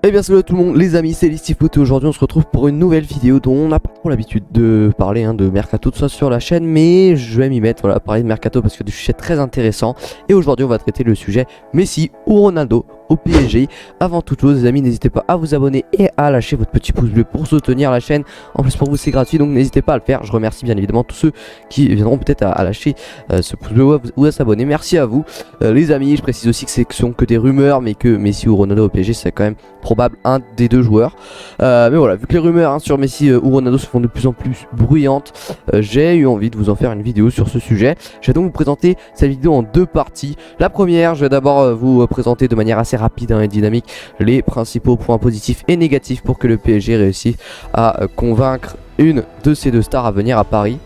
Eh bien salut à tout le monde les amis, c'est Listifpoté. Aujourd'hui on se retrouve pour une nouvelle vidéo dont on n'a pas trop l'habitude de parler de Mercato, tout ça sur la chaîne, mais je vais m'y mettre, voilà, parler de Mercato parce que c'est un sujet très intéressant. Et aujourd'hui on va traiter le sujet Messi ou Ronaldo au PSG. Avant toute chose les amis, n'hésitez pas à vous abonner et à lâcher votre petit pouce bleu pour soutenir la chaîne. En plus pour vous c'est gratuit, donc n'hésitez pas à le faire. Je remercie bien évidemment tous ceux qui viendront peut-être à lâcher ce pouce bleu ou à s'abonner. Merci à vous les amis. Je précise aussi que ce sont que des rumeurs, mais que Messi ou Ronaldo au PSG c'est quand même probable un des deux joueurs. Mais voilà, vu que les rumeurs sur Messi ou Ronaldo se font de plus en plus bruyantes, j'ai eu envie de vous en faire une vidéo sur ce sujet. Je vais donc vous présenter cette vidéo en deux parties. La première, je vais d'abord vous présenter de manière assez rapide et dynamique les principaux points positifs et négatifs pour que le PSG réussisse à convaincre une de ces deux stars à venir à Paris.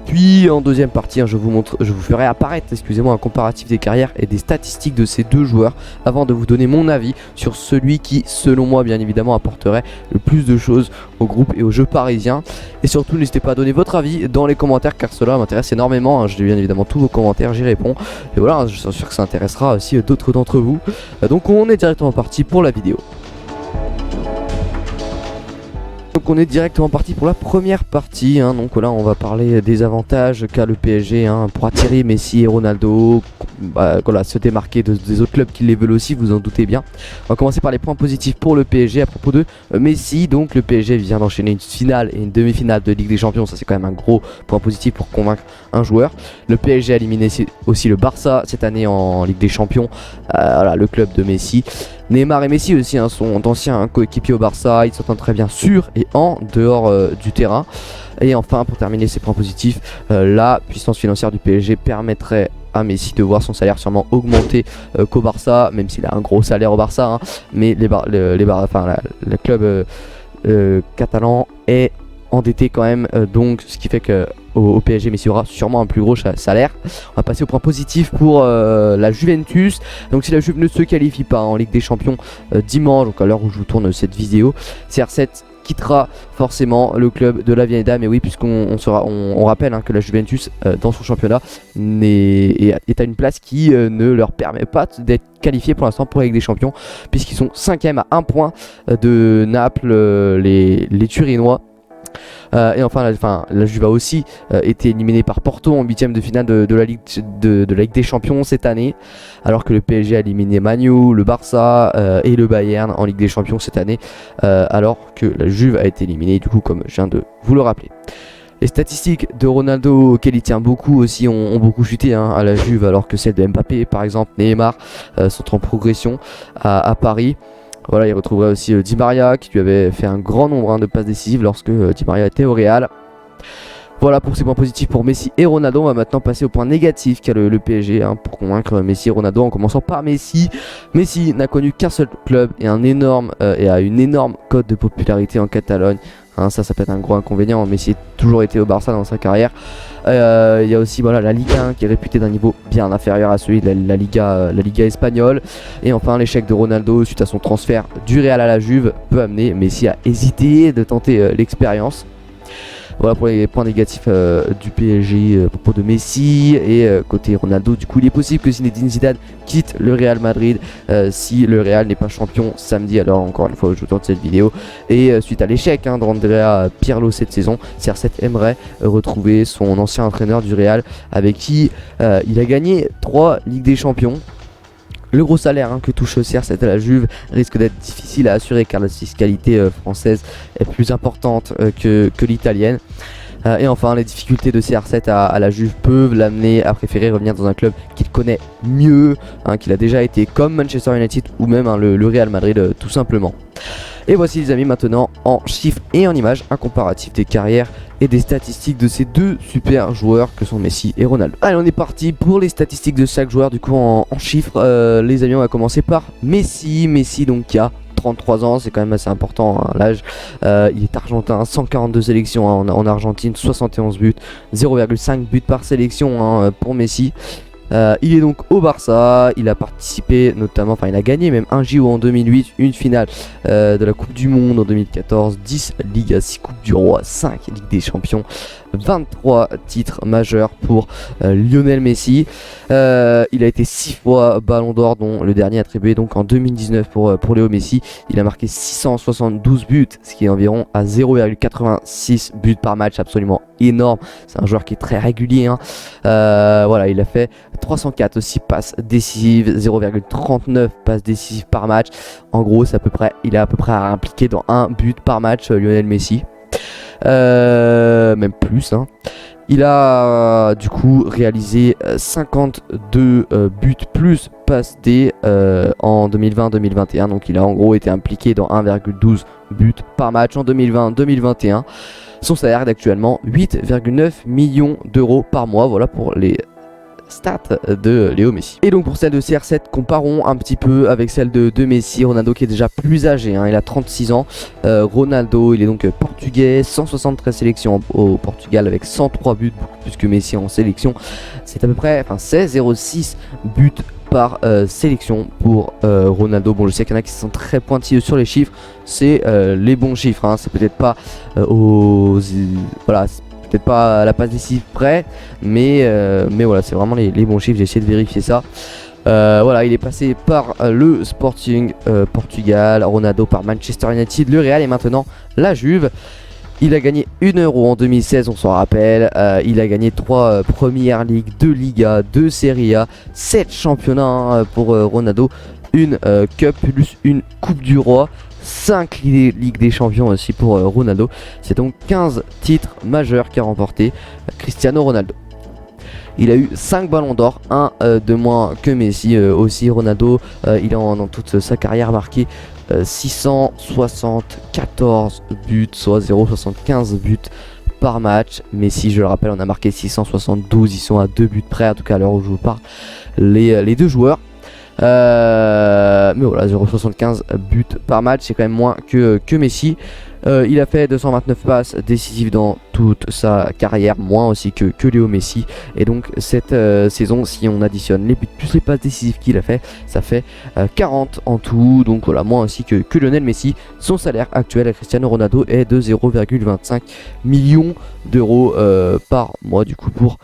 Puis en deuxième partie, je vous ferai apparaître, excusez-moi, un comparatif des carrières et des statistiques de ces deux joueurs avant de vous donner mon avis sur celui qui, selon moi, bien évidemment, apporterait le plus de choses au groupe et au jeu parisien. Et surtout, n'hésitez pas à donner votre avis dans les commentaires car cela m'intéresse énormément. Je lis bien évidemment tous vos commentaires, j'y réponds. Et voilà, je suis sûr que ça intéressera aussi d'autres d'entre vous. Donc on est directement parti pour la vidéo. Donc on est directement parti pour la première partie, donc là on va parler des avantages qu'a le PSG pour attirer Messi et Ronaldo, voilà, se démarquer des autres clubs qui les veulent aussi, vous en doutez bien. On va commencer par les points positifs pour le PSG à propos de Messi. Donc le PSG vient d'enchaîner une finale et une demi-finale de Ligue des Champions, ça c'est quand même un gros point positif pour convaincre un joueur. Le PSG a éliminé aussi le Barça cette année en Ligue des Champions, voilà, le club de Messi. Neymar et Messi aussi sont d'anciens coéquipiers au Barça, ils s'entendent très bien sur et en dehors du terrain. Et enfin, pour terminer ces points positifs, la puissance financière du PSG permettrait à Messi de voir son salaire sûrement augmenter qu'au Barça, même s'il a un gros salaire au Barça, mais le club catalan est endetté quand même, donc ce qui fait que au PSG Messi aura sûrement un plus gros salaire. On va passer au point positif pour la Juventus. Donc si la Juve ne se qualifie pas en Ligue des Champions dimanche, donc à l'heure où je vous tourne cette vidéo, CR7 quittera forcément le club de la vieille dame. Et oui, puisqu'on rappelle que la Juventus dans son championnat est à une place qui ne leur permet pas d'être qualifiés pour l'instant pour la Ligue des Champions, puisqu'ils sont 5e à 1 point de Naples, les Turinois. Et enfin la Juve a aussi été éliminée par Porto en 8e de finale de la Ligue des Champions cette année, alors que le PSG a éliminé Man U, le Barça et le Bayern en Ligue des Champions cette année, alors que la Juve a été éliminée du coup, comme je viens de vous le rappeler. Les statistiques de Ronaldo, auxquelles il tient beaucoup aussi, ont beaucoup chuté à la Juve, alors que celles de Mbappé par exemple, Neymar sont en progression à Paris. Voilà, il retrouverait aussi Di Maria qui lui avait fait un grand nombre de passes décisives lorsque Di Maria était au Real. Voilà pour ces points positifs pour Messi et Ronaldo. On va maintenant passer au point négatif qu'a le PSG pour convaincre Messi et Ronaldo, en commençant par Messi. Messi n'a connu qu'un seul club et a une énorme cote de popularité en Catalogne. Ça peut être un gros inconvénient. Messi a toujours été au Barça dans sa carrière. Il y a aussi la Ligue 1 qui est réputée d'un niveau bien inférieur à celui de la Liga espagnole. Et enfin l'échec de Ronaldo suite à son transfert du Real à la Juve peut amener Messi à hésiter de tenter l'expérience. Voilà pour les points négatifs du PSG à propos de Messi. Et côté Ronaldo, du coup il est possible que Zinedine Zidane quitte le Real Madrid si le Real n'est pas champion samedi. Alors encore une fois je vous tourne cette vidéo. Et suite à l'échec d'Andrea Pirlo cette saison, CR7 aimerait retrouver son ancien entraîneur du Real avec qui il a gagné 3 Ligues des Champions. Le gros salaire que touche CR7 à la Juve risque d'être difficile à assurer car la fiscalité française est plus importante que l'italienne. Et enfin les difficultés de CR7 à la Juve peuvent l'amener à préférer revenir dans un club qu'il connaît mieux, qu'il a déjà été, comme Manchester United ou même le Real Madrid tout simplement. Et voici les amis maintenant en chiffres et en images un comparatif des carrières et des statistiques de ces deux super joueurs que sont Messi et Ronaldo. Allez, on est parti pour les statistiques de chaque joueur du coup en chiffres. Les amis, on va commencer par Messi. Messi donc qui a 33 ans, c'est quand même assez important l'âge. Il est argentin, 142 sélections en Argentine, 71 buts, 0,5 buts par sélection pour Messi. Il est donc au Barça, il a participé notamment, il a gagné même un JO en 2008, une finale de la Coupe du Monde en 2014, 10 Ligas, 6 Coupes du Roi, 5 Ligue des Champions, 23 titres majeurs pour Lionel Messi. Il a été 6 fois Ballon d'Or, dont le dernier attribué donc en 2019 pour Léo Messi. Il a marqué 672 buts, ce qui est environ à 0,86 buts par match, absolument énorme. C'est un joueur qui est très régulier, hein. Voilà, il a fait 304 aussi passes décisives, 0,39 passes décisives par match. En gros, c'est il est à peu près impliqué dans un but par match, Lionel Messi. Même plus, hein. Il a du coup réalisé 52 buts plus passes D en 2020-2021. Donc il a en gros été impliqué dans 1,12 buts par match en 2020-2021. Son salaire est actuellement 8,9 millions d'euros par mois. Voilà pour les stats de Léo Messi. Et donc pour celle de CR7, comparons un petit peu avec celle de Messi. Ronaldo qui est déjà plus âgé, hein, il a 36 ans. Ronaldo, il est donc portugais, 173 sélections au Portugal avec 103 buts, beaucoup plus que Messi en sélection. C'est à peu près 16,06 buts par sélection pour Ronaldo. Bon, je sais qu'il y en a qui sont très pointilleux sur les chiffres, c'est les bons chiffres, hein. C'est peut-être pas voilà, peut-être pas à la passe décisive près, mais voilà, c'est vraiment les bons chiffres. J'ai essayé de vérifier ça. Voilà, il est passé par le Sporting Portugal, Ronaldo par Manchester United, le Real et maintenant la Juve. Il a gagné 1 euro en 2016, on s'en rappelle. Il a gagné 3 Première Ligue, 2 Liga, 2 Serie A, 7 championnats pour Ronaldo, une Cup plus une Coupe du Roi, 5 Ligue des Champions aussi pour Ronaldo. C'est donc 15 titres majeurs qu'a remporté Cristiano Ronaldo. Il a eu 5 ballons d'or, 1 de moins que Messi aussi. Ronaldo, il a dans toute sa carrière marqué 674 buts, soit 0,75 buts par match. Messi, je le rappelle, on a marqué 672, ils sont à 2 buts près, en tout cas à l'heure où je vous parle, les deux joueurs. Mais voilà, 0,75 buts par match, c'est quand même moins que Messi. Il a fait 229 passes décisives dans toute sa carrière, moins aussi que Léo Messi. Et donc cette saison, si on additionne les buts plus les passes décisives qu'il a fait, ça fait 40 en tout. Donc voilà, moins aussi que Lionel Messi. Son salaire actuel à Cristiano Ronaldo est de 0,25 millions d'euros par mois du coup pour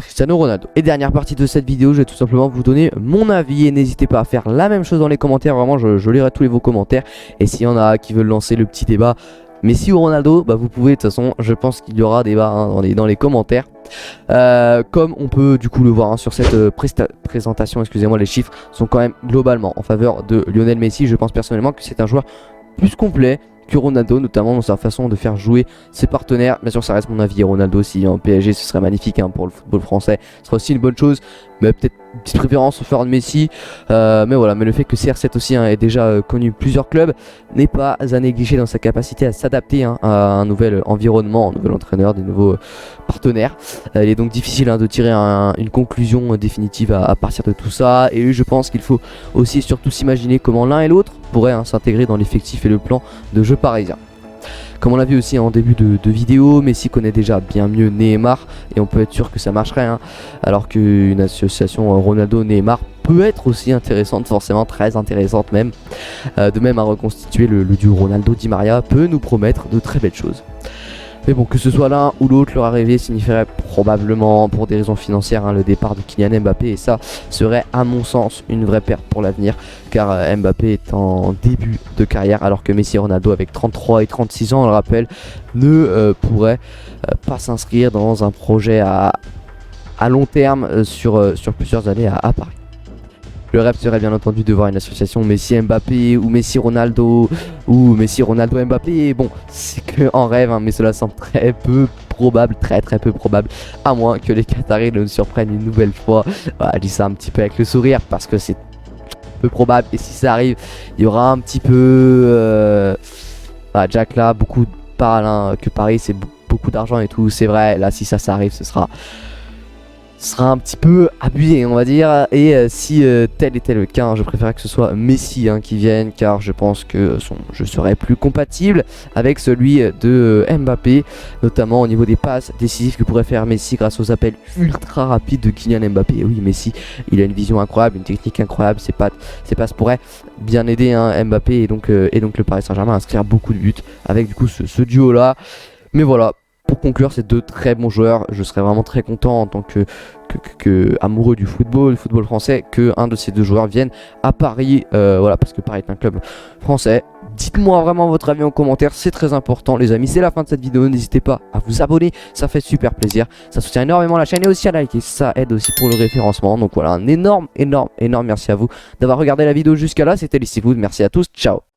Cristiano Ronaldo. Et dernière partie de cette vidéo, je vais tout simplement vous donner mon avis et n'hésitez pas à faire la même chose dans les commentaires. Vraiment, je lirai tous vos commentaires. Et s'il y en a qui veulent lancer le petit débat Messi ou Ronaldo, bah vous pouvez, de toute façon, je pense qu'il y aura débat, hein, dans les commentaires. Comme on peut du coup le voir, hein, sur cette présentation, excusez-moi, les chiffres sont quand même globalement en faveur de Lionel Messi. Je pense personnellement que c'est un joueur plus complet que Ronaldo, notamment dans sa façon de faire jouer ses partenaires. Bien sûr, ça reste mon avis. Ronaldo, si en PSG, ce serait magnifique, hein, pour le football français. Ce serait aussi une bonne chose, mais peut-être une petite préférence au faire de Messi. Mais voilà, mais le fait que CR7 aussi, hein, ait déjà connu plusieurs clubs n'est pas à négliger dans sa capacité à s'adapter, hein, à un nouvel environnement, un nouvel entraîneur, des nouveaux partenaires. Il est donc difficile, hein, de tirer une conclusion définitive à partir de tout ça. Et je pense qu'il faut aussi et surtout s'imaginer comment l'un et l'autre pourraient, hein, s'intégrer dans l'effectif et le plan de jeu parisien. Comme on l'a vu aussi en début de vidéo, Messi connaît déjà bien mieux Neymar et on peut être sûr que ça marcherait, hein, alors qu'une association Ronaldo-Neymar peut être aussi intéressante, forcément très intéressante même. De même à reconstituer le duo Ronaldo-Di Maria peut nous promettre de très belles choses. Mais bon, que ce soit l'un ou l'autre, leur arrivée signifierait probablement, pour des raisons financières, hein, le départ de Kylian Mbappé. Et ça serait, à mon sens, une vraie perte pour l'avenir. Car Mbappé est en début de carrière, alors que Messi et Ronaldo, avec 33 et 36 ans, on le rappelle, ne pourraient pas s'inscrire dans un projet à long terme sur plusieurs années à Paris. Le rêve serait bien entendu de voir une association Messi-Mbappé ou Messi-Ronaldo ou Messi-Ronaldo-Mbappé. Bon, c'est que en rêve, hein, mais cela semble très peu probable, très peu probable, à moins que les Qataris ne nous surprennent une nouvelle fois. Voilà, je dis ça un petit peu avec le sourire parce que c'est peu probable, et si ça arrive, il y aura un petit peu Jack là, beaucoup parlent, hein, que Paris c'est beaucoup d'argent et tout, c'est vrai. Là, si ça arrive, ce sera un petit peu abusé, on va dire. Et si tel était le cas, hein, je préférerais que ce soit Messi, hein, qui vienne, car je pense que son jeu serait plus compatible avec celui de Mbappé, notamment au niveau des passes décisives que pourrait faire Messi grâce aux appels ultra rapides de Kylian Mbappé. Et oui, Messi, il a une vision incroyable, une technique incroyable, ses passes pourraient bien aider, hein, Mbappé et donc le Paris Saint-Germain à inscrire beaucoup de buts avec du coup ce duo là. Mais voilà, pour conclure, c'est deux très bons joueurs. Je serais vraiment très content en tant que amoureux du football français, que un de ces deux joueurs vienne à Paris. Voilà, parce que Paris est un club français. Dites-moi vraiment votre avis en commentaire, c'est très important les amis. C'est la fin de cette vidéo, n'hésitez pas à vous abonner, ça fait super plaisir. Ça soutient énormément la chaîne et aussi à liker, ça aide aussi pour le référencement. Donc voilà, un énorme merci à vous d'avoir regardé la vidéo jusqu'à là. C'était Listyfoot, merci à tous, ciao.